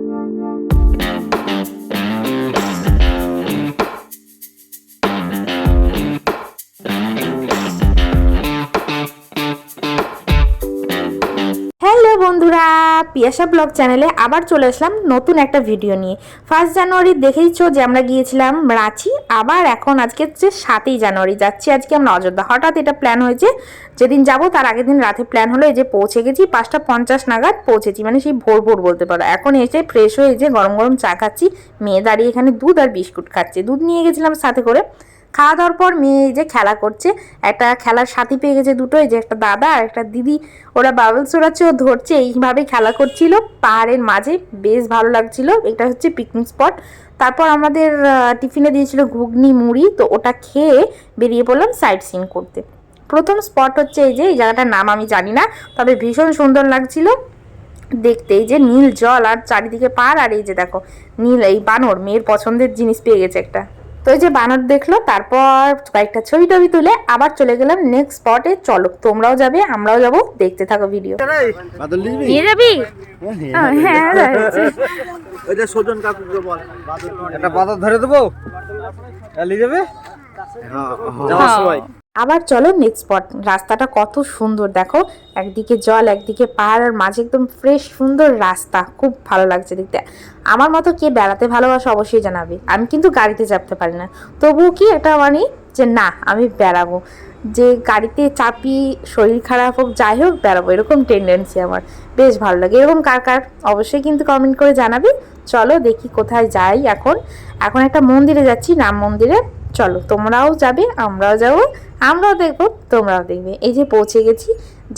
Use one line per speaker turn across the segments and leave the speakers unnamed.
Hello বন্ধুরা, Piyasa blog চ্যানেলে আবার চলে আসলাম নতুন একটা ভিডিও নিয়ে। 1 জানুয়ারি দেখেইছো যে আমরা গিয়েছিলাম রাঁচি, আবার এখন আজকে হচ্ছে 7 জানুয়ারি যাচ্ছি আজকে আমরা অযোধ্যা। হঠাৎ এটা প্ল্যান হয়েছে, যেদিন যাব তার আগের দিন রাতে প্ল্যান হলো। এই যে পৌঁছে গেছি 5:50 নাগাদ পৌঁছেছি, মানে সেই ভোর ভোর বলতে পারো। এখন এসে ফ্রেশ হয়ে যে গরম গরম চা খাচ্ছি, মেয়ে দাঁড়িয়ে এখানে দুধ আর বিস্কুট খাচ্ছে। দুধ নিয়ে গেছিলাম সাথে করে। খাওয়া দাওয়ার পর মেয়ে এই যে খেলা করছে, একটা খেলার সাথী পেয়ে গেছে দুটো, এই যে একটা দাদা আর একটা দিদি, ওরা বাবলস ওড়াচ্ছে, ও ধরছে, এইভাবে খেলা করছিল পাহাড়ের মাঝে। বেশ ভালো লাগছিল। এটা হচ্ছে পিকনিক স্পট। তারপর আমাদের টিফিনে দিয়েছিল ঘুগনি মুড়ি, তো ওটা খেয়ে বেরিয়ে পড়লাম সাইট সিন করতে। প্রথম স্পট হচ্ছে এই যে, এই জায়গাটার নাম আমি জানি না, তবে ভীষণ সুন্দর লাগছিল দেখতে। এই যে নীল জল আর চারিদিকে পাহাড়, আর এই যে দেখো নীল এই বানর, মেয়ের পছন্দের জিনিস পেয়ে গেছে একটা। তো এই যে বানর দেখলো, তারপর কয়েকটা ছবি টবি তুলে আবার চলে গেলাম নেক্সট স্পটে। চলো তোমরাও যাবে, আমরাও যাব, দেখতে থাকো ভিডিও। নিয়ে যাবি? হ্যাঁ
ওইটা সোজন কাকুকে বল, একটা বাদর ধরে দেবো, নিয়ে যাবে যাওয়ার সময়।
আবার চলো নেক্সট স্পট। রাস্তাটা কত সুন্দর দেখো, একদিকে জল একদিকে পাহাড় আর মাঝে একদম ফ্রেশ সুন্দর রাস্তা, খুব ভালো লাগছে দেখতে। আমার মতো কে বেড়াতে ভালোবাসে অবশ্যই জানাবে। আমি কিন্তু গাড়িতে চাপতে পারি না, তবুও কি একটা মানে যে না আমি বেড়াবো, যে গাড়িতে চাপি শরীর খারাপ হোক যাই হোক বেড়াবো, এরকম টেন্ডেন্সি আমার। বেশ ভালো লাগে এরকম। কার কার অবশ্যই কিন্তু কমেন্ট করে জানাবে। চলো দেখি কোথায় যাই এখন। এখন একটা মন্দিরে যাচ্ছি, রাম মন্দিরে। চলো তোমরাও যাবে, আমরাও যাবো, আমরাও দেখবো, তোমরাও দেখবে। এই যে পৌঁছে গেছি,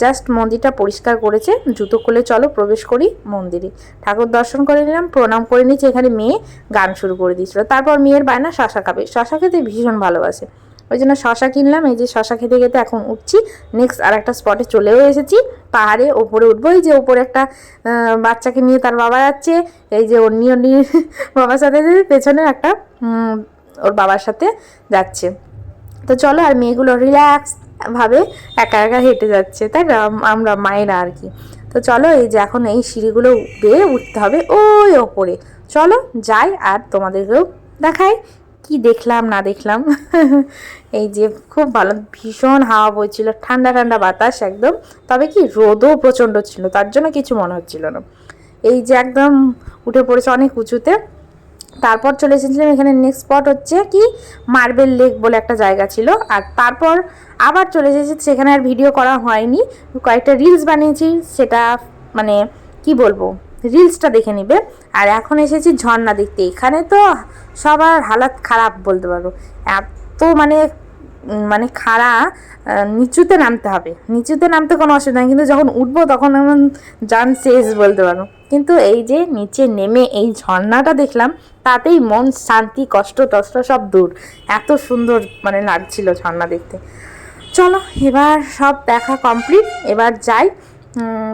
জাস্ট মন্দিরটা পরিষ্কার করেছে, জুতো খুলে চলো প্রবেশ করি মন্দিরে। ঠাকুর দর্শন করে নিলাম, প্রণাম করে নিচ্ছি। এখানে মেয়ে গান শুরু করে দিয়েছিল। তারপর মেয়ের বায়না শশা খাবে, শশা খেতে ভীষণ ভালোবাসে, ওই জন্য শশা কিনলাম। এই যে শশা খেতে খেতে এখন উঠছি নেক্সট আর একটা স্পটে চলেও এসেছি। পাহাড়ে ওপরে উঠবো। এই যে ওপরে একটা বাচ্চাকে নিয়ে তার বাবা যাচ্ছে, এই যে অন্য বাবার সাথে পেছনে একটা ওর বাবার সাথে যাচ্ছে। তো চলো, আর মেয়েগুলো রিল্যাক্স ভাবে একা একা হেঁটে যাচ্ছে, তাই না, আমরা মায়েরা আর কি। তো চলো এই যে এখন এই সিঁড়িগুলো বেয়ে উঠতে হবে ওই ওপরে। চলো যাই আর তোমাদেরকেও দেখাই কি দেখলাম না দেখলাম। এই যে খুব ভালো, ভীষণ হাওয়া বইছিল, ঠান্ডা ঠান্ডা বাতাস একদম। তবে কি রোদও প্রচণ্ড ছিল, তার জন্য কিছু মনে হচ্ছিল না। এই যে একদম উঠে পড়েছে অনেক উঁচুতে। তারপর চলে এসেছিলাম এখানে নেক্সট স্পট হচ্ছে কি মার্বেল লেক বলে একটা জায়গা ছিল। আর তারপর আবার চলে এসেছি, সেখানে আর ভিডিও করা হয়নি, কয়েকটা রিলস বানিয়েছি, সেটা মানে কি বলবো, রিলসটা দেখে নিবে। আর এখন এসেছি ঝর্ণা দেখতে। এখানে তো সবার হালাত খারাপ বলতে পারো, এত মানে মানে খাড়া, নিচুতে নামতে হবে। নিচুতে নামতে কোনো অসুবিধা নেই, কিন্তু যখন উঠবো তখন এমন জান শেষ বলতে পারো। কিন্তু এই যে নিচে নেমে এই ঝর্ণাটা দেখলাম, তাতেই মন শান্তি, কষ্ট টষ্ট সব দূর। এত সুন্দর মানে লাগছিল ঝর্ণা দেখতে। চলো এবার সব দেখা কমপ্লিট, এবার যাই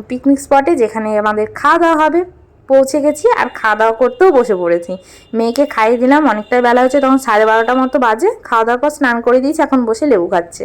পিকনিক স্পটে, যেখানে আমাদের খাওয়া দাওয়া হবে। পৌঁছে গেছি আর খাওয়া দাওয়া করতেও বসে পড়েছি। মেয়েকে খাইয়ে দিলাম, অনেকটাই বেলা হয়েছে, তখন 12:30 মতো বাজে। খাওয়া দাওয়ার পর স্নান করে দিয়েছি, এখন বসে লেবু খাচ্ছে।